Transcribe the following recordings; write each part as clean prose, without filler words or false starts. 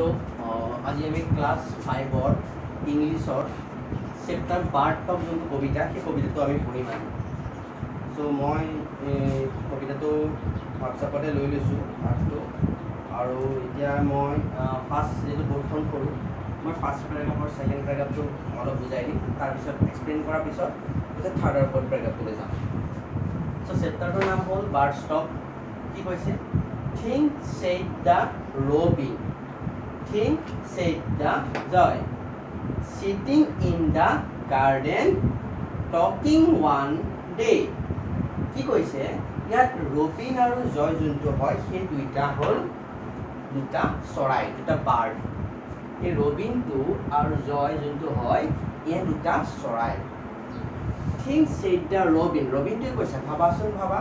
So, আজি আমি class 5 or English or chapter part of যোনটো কবিতা সেই কবিতাটো আমি পঢ়িম আৰু সো মই কবিতাটো হোৱাটছআপতে লৈ লৈছো পাঠটো আৰু এতিয়া মই ফাৰ্স্ট যেটো বৰ্তন কৰো মই ফাৰ্স্ট প্যাৰাগ্ৰাফৰ সেকেন্ড প্যাৰাগ্ৰাফটো অলপ বুজাই দিম তাৰ পিছত এক্সপ্লেইন কৰাৰ পিছত এটা থাৰ্ড আৰু ফৰ্থ প্যাৰাগ্ৰাফলৈ যাম সো চেপ্টাৰটোৰ নাম হ'ল বাৰ্ড ষ্টপ কি কৈছে Think said the robin. Think said the joy. Sitting in the garden, talking one day. কি কৈছে ইয়াত ৰবিন আৰু জয় যোনটো হয় সেই দুইটা হ'ল দুটা চৰাই দুটা বাৰ্ড এই ৰবিনটো আৰু জয় যোনটো হয় এই দুটা চৰাই Think said the robin. ৰবিনটোৱে কৈছে ভাবাচোন ভাবা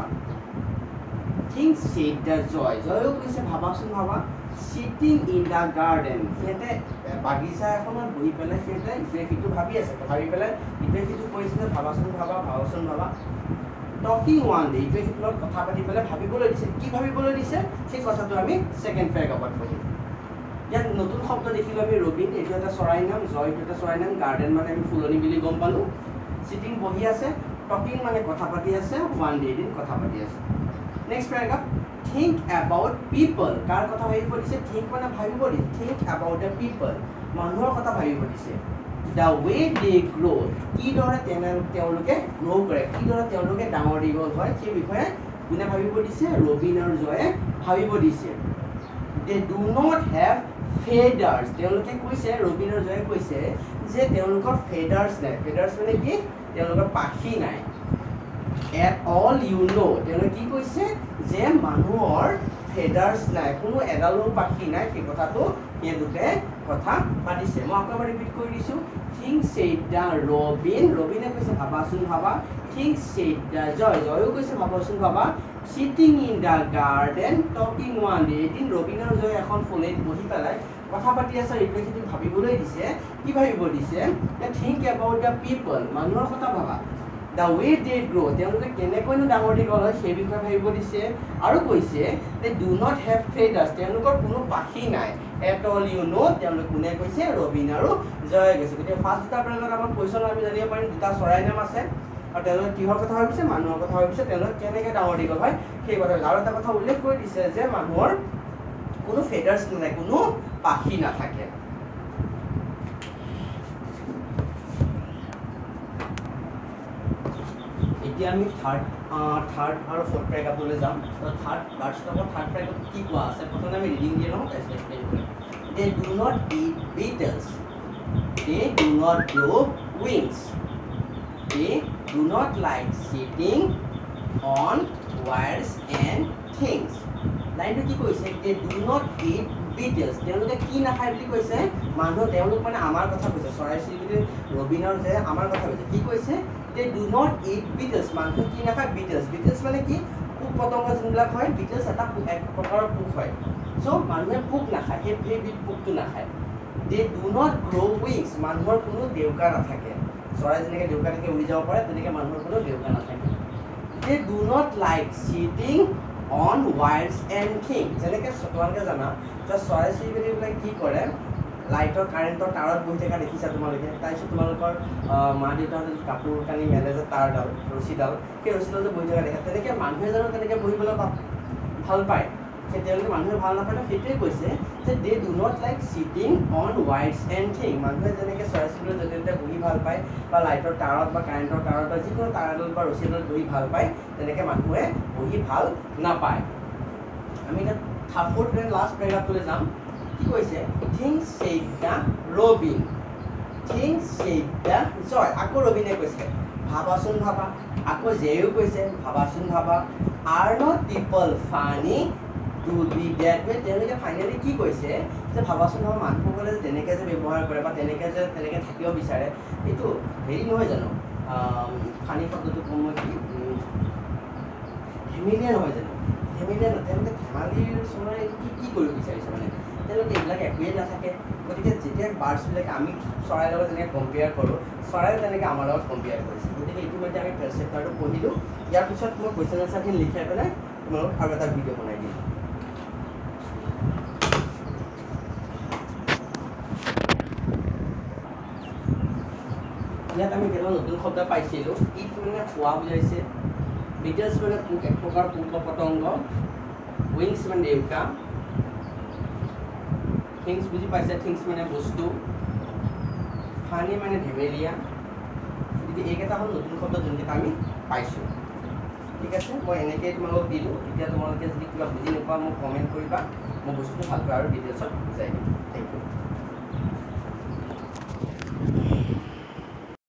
Think said the joy. Joy কৈছে ভাবাচোন ভাবা sitting in the garden. সেতে বাগিচা এখনত বহি পেলাই সেতে ইটোৱে সিটো ভাবি আছে ভাবি পেলাই ইটোৱে সিটো কৈছে ভাবাচোন ভাবা ভাবাচোন ভাবা talking one day ইটোৱে সিটোৰ লগত কথা পাতি পেলাই ভাবিবলৈ দিছে কি ভাবিবলৈ দিছে সেই কথাটো আমি সেকেন্ড প্যাৰাগ্ৰাফত পঢ়িম ইয়াত নতুন শব্দ দেখিলো আমি ৰবিন এইটো এটা চৰাই নাম জয় এইটো এটা চৰাই নাম গাৰ্ডেন মানে আমি ফুলনি বুলি গম পালো sitting বহি আছে talking মানে কথা পাতি আছে one day দিন কথা পাতি আছে Next paragraph. Think about people. কাৰ কথা ভাবিব দিছে think মানে ভাবিব দিছে think about the people মানুহৰ কথা ভাবিব দিছে the way they grow কি দৰে তেওঁলোকে grow কৰে কি দৰে তেওঁলোকে ডাঙৰ দীঘল হয় সেই বিষয়ে কোনে ভাবিব দিছে ৰবিন আৰু জয়ে ভাবিব দিছে they do not have feathers তেওঁলোকে কৈছে ৰবিন আৰু জয়ে কৈছে যে তেওঁলোকৰ feathers নাই feathers মানে কি তেওঁলোকৰ পাখি নাই At all you know তেওঁলোকে কি কৈছে যে মানুহৰ feathers নাই কোনো এডালো পাখি নাই সেই কথাটো এই দুটা কথা পাতিছে মই আকৌ ৰিপিট কৰি দিছো think said the robin ৰবিনে কৈছে ভাবাচোন ভাবা think said the joy জয়ও কৈছে ভাবাচোন ভাবা sitting in the garden talking one day এদিন ৰবিন আৰু জয় এখন ফুলত বহি পেলাই কথা পাতি আছে এইটো কি ভাবিবলৈ দিছে কি ভাবিব দিছে think about the people মানুহৰ কথা ভাবা The way they grow তেওঁলোকে কেনেকৈনো ডাঙৰ দীঘল হয় সেই বিষয়ে ভাবিব দিছে আৰু কৈছে they do not have feathers তেওঁলোকৰ কোনো পাখি নাই at all you know তেওঁলোকে কোনে কৈছে ৰবিন আৰু জয় কৈছে গতিকে ফাৰ্স্ট দুটা প্যাৰাগ্ৰাফত আমাৰ কোৱেশ্চন আমি জানিব পাৰিম দুটা চৰাই নাম আছে আৰু তেওঁলোকে কিহৰ কথা ভাবিছে মানুহৰ কথা ভাবিছে তেওঁলোকে কেনেকৈ ডাঙৰ দীঘল হয় সেই কথা আৰু এটা কথা উল্লেখ কৰি দিছে যে মানুহৰ কোনো feathers নাই কোনো পাখি নাথাকে এতিয়া আমি থাৰ্ড আৰু ফৰ্থ প্যাৰাগ্ৰাফলৈ যাম থাৰ্ড বাৰ্ড ষ্টপৰ থাৰ্ড প্যাৰাগ্ৰাফত কি কোৱা আছে প্ৰথমে আমি ৰিডিং দিয়ে লওঁ তাৰপিছত এক্সপ্লেইন কৰিম they do not eat beetles they do not grow wings they do not like sitting on wires and things লাইনটো কি কৈছে they do not eat beetles তেওঁলোকে কি নাখায় বুলি কৈছে মানুহ তেওঁলোক মানে আমাৰ কথা কৈছে চৰাই চিৰিকটি ৰবিন আৰু যে আমাৰ কথা কৈছে কি কৈছে they do not eat beetles মানুহ কি নাখায় beetles মানে কি পোক পতংগ যোনবিলাক হয় beetles এটা এক প্ৰকাৰৰ পোক হয় সো মানুহে পোক নাখায় সেই পোকটো নাখায় they do not grow wings মানুহৰ কোনো দেউকা নাথাকে চৰাই যেনেকৈ দেউকা থাকে উৰি যাব পাৰে তেনেকৈ মানুহৰ কোনো দেউকা নাথাকে they do not like sitting on wires and things যেনেকৈ তোমালোকে জানা যে চৰাই চিৰিকটিবিলাক কি কৰে লাইটৰ কাৰেণ্টৰ তাৰত বহি থকা দেখিছা তোমালোকে তাৰপিছত তোমালোকৰ মা দেউতাহঁতে কাপোৰ কানি মেলে যে তাঁৰডাল ৰছীডাল সেই ৰছীডাল যে বহি থকা দেখা তেনেকৈ মানুহে জানো তেনেকৈ বহিবলৈ ভাল পায় সেই তেওঁলোকে মানুহে ভাল নাপায় সেইটোৱে কৈছে যে they do not like sitting on wires and things মানুহে যেনেকৈ চৰাই চিৰিকটি য'তে বহি ভাল পায় বা লাইটৰ তাঁৰত বা কাৰেণ্টৰ তাঁৰত বা যিকোনো তাঁৰডাল বা ৰছীডাল বহি ভাল পায় তেনেকৈ মানুহে বহি ভাল নাপায় আমি এতিয়া ফৰ্থ এণ্ড লাষ্ট প্যাৰাগ্ৰাফলৈ যাম কি কৈছে think said the robin think said the joy আকৌ ৰবিনে কৈছে ভাবাচোন ভাবা আকৌ জেও কৈছে ভাবাচোন ভাবা are not people funny to be that way তেওঁলোকে ফাইনেলি কি কৈছে যে ভাবাচোন ভাবা মানুহসকলে যে তেনেকৈ যে ব্যৱহাৰ কৰে বা তেনেকৈ থাকিব বিচাৰে এইটো হেৰি নহয় জানো ফানি শব্দটো কম মই কি ধেমেলীয়া নহয় জানো ধেমেলীয়া তেওঁলোকে ধেমালিৰ চৰাই কি কৰিব বিচাৰিছে মানে তেওঁলোকে এইবিলাক একোৱেই নাথাকে গতিকে যেতিয়া বাৰ্ডছবিলাকে আমি চৰাইৰ লগত যেনেকৈ কম্পেয়াৰ কৰোঁ চৰাইও তেনেকৈ আমাৰ লগত কম্পেয়াৰ কৰিছে গতিকে ইতিমধ্যে আমি চেপ্টাৰটো পঢ়িলোঁ ইয়াৰ পিছত মই কুৱেশ্যন এনচাৰখিনি লিখাই পেলাই তোমালোকক আৰু এটা ভিডিঅ' বনাই দিম ইয়াত আমি কেইটামান নতুন শব্দ পাইছিলোঁ। ইট মানে খোৱা বুজাইছে, বিটেলছ মানে পোক, এক প্ৰকাৰ পোক বা পতংগ, উইংছ মানে দেউকা, থিংছ বুজি পাইছে, থিংছ মানে বস্তু, ফানি মানে ধেমেলীয়া। গতিকে এইকেইটা হ'ল নতুন শব্দ যোনকেইটা আমি পাইছোঁ। ঠিক আছে, মই এনেকৈ তোমালোকক দিলোঁ। এতিয়া তোমালোকে যদি কিবা বুজি নোপোৱা মোক কমেণ্ট কৰিবা, মই বস্তুটো ভালকৈ আৰু ডিটেইলছত বুজাই দিম। Thank U.